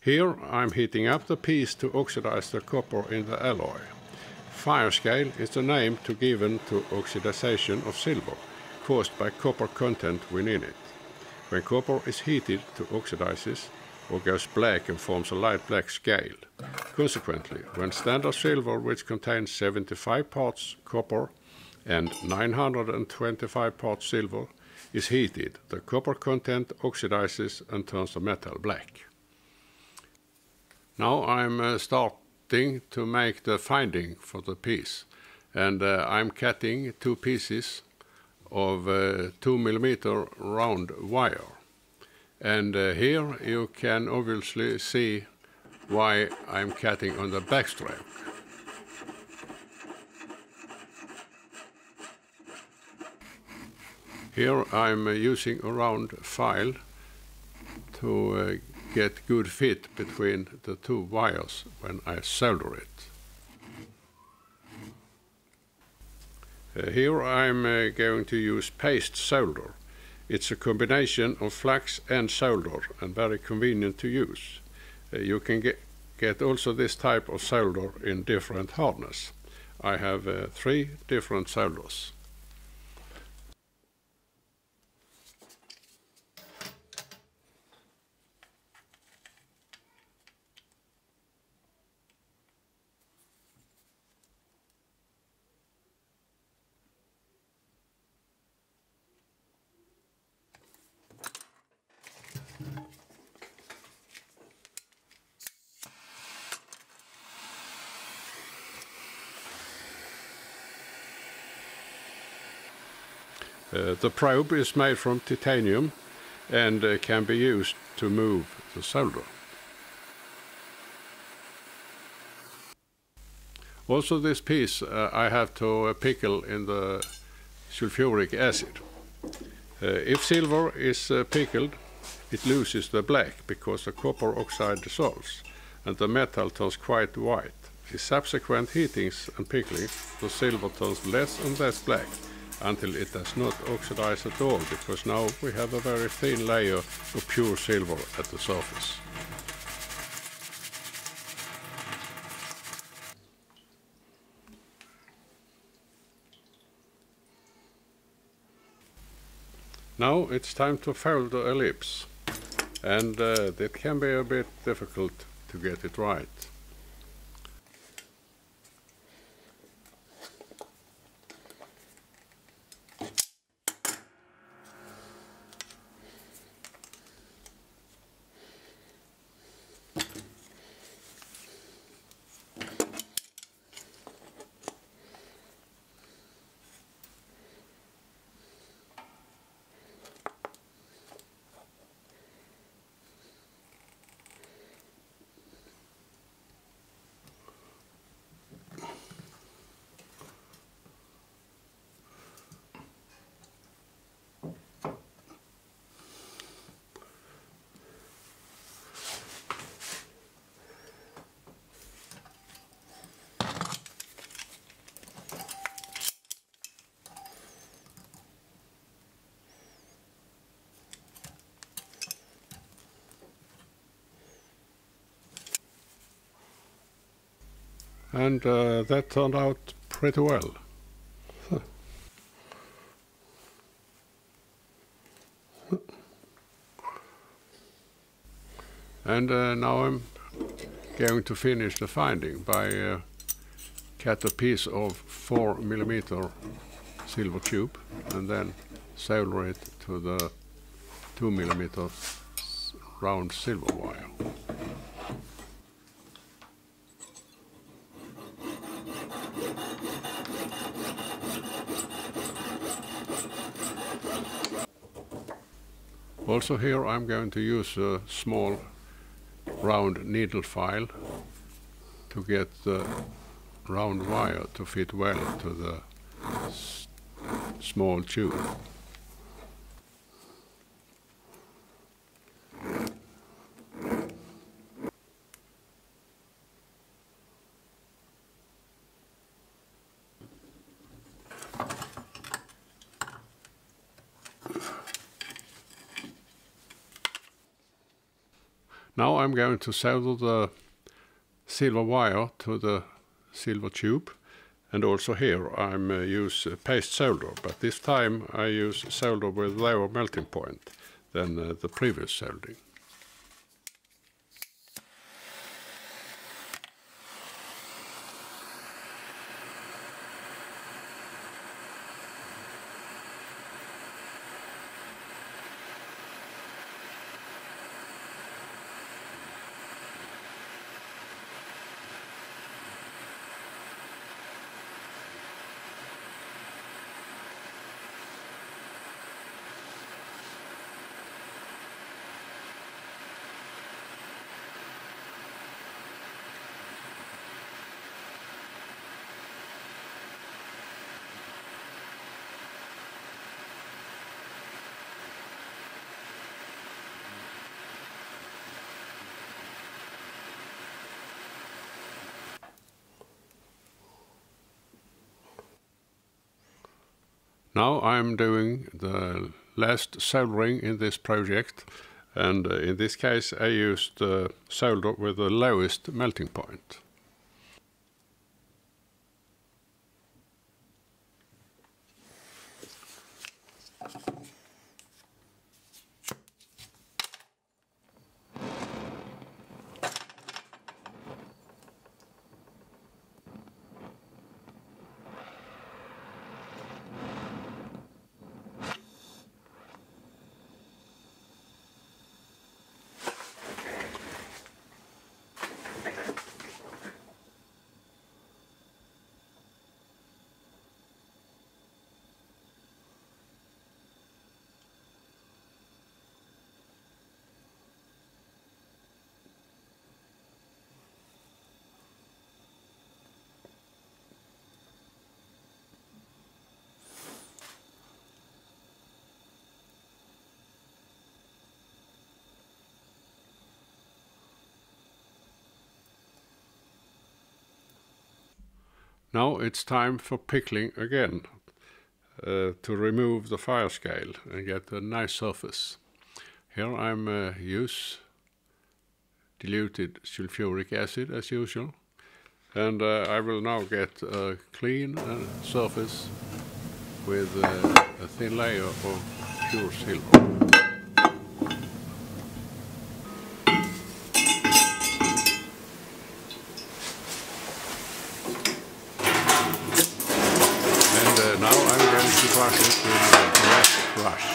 Here I'm heating up the piece to oxidize the copper in the alloy. Fire scale is the name given to oxidization of silver, caused by copper content within it. When copper is heated to oxidizes or goes black and forms a light black scale. Consequently, when standard silver, which contains 75 parts copper and 925 parts silver, is heated, the copper content oxidizes and turns the metal black. Now I'm starting to make the finding for the piece, and I'm cutting two pieces of 2 millimeter round wire. And here you can obviously see why I'm cutting on the backstroke. Here I'm using a round file to get good fit between the two wires when I solder it. Here I'm going to use paste solder. It's a combination of flux and solder and very convenient to use. You can get also this type of solder in different hardness. I have 3 different solders. The probe is made from titanium and can be used to move the solder. Also this piece I have to pickle in the sulfuric acid. If silver is pickled, it loses the black because the copper oxide dissolves and the metal turns quite white. In subsequent heatings and pickling, the silver turns less and less black, until it does not oxidize at all, because now we have a very thin layer of pure silver at the surface. Now it's time to fold the ellipse, and it can be a bit difficult to get it right. And that turned out pretty well. And now I'm going to finish the finding by cut a piece of 4 millimeter silver tube and then solder it to the 2 millimeter round silver wire. Also here I'm going to use a small round needle file to get the round wire to fit well to the small tube. Now I'm going to solder the silver wire to the silver tube, and also here I'm use paste solder, but this time I use solder with lower melting point than the previous soldering. Now I'm doing the last soldering in this project, and in this case I used solder with the lowest melting point. Now it's time for pickling again, to remove the fire scale and get a nice surface. Here I'm use diluted sulfuric acid as usual, and I will now get a clean surface with a thin layer of pure silver. And now I'm going to brush it with a wet brush.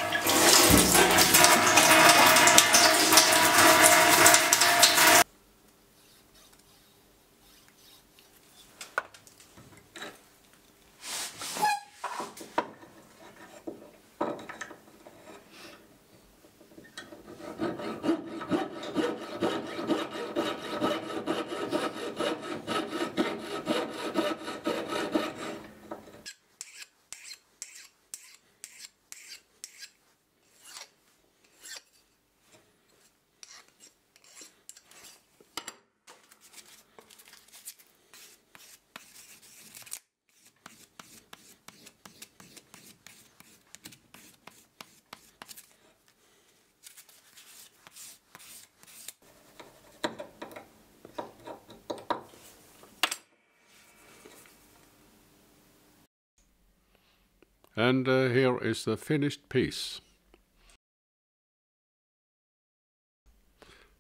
And here is the finished piece.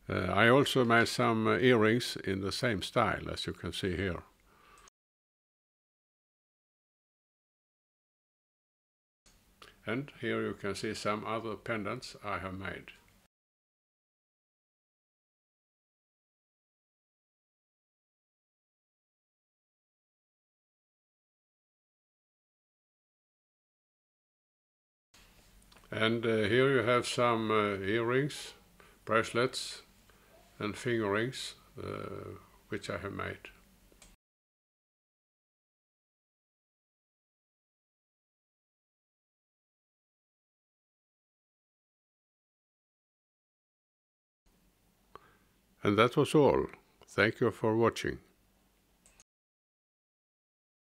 I also made some earrings in the same style, as you can see here. And here you can see some other pendants I have made. And here you have some earrings, bracelets and finger rings, which I have made. And that was all. Thank you for watching.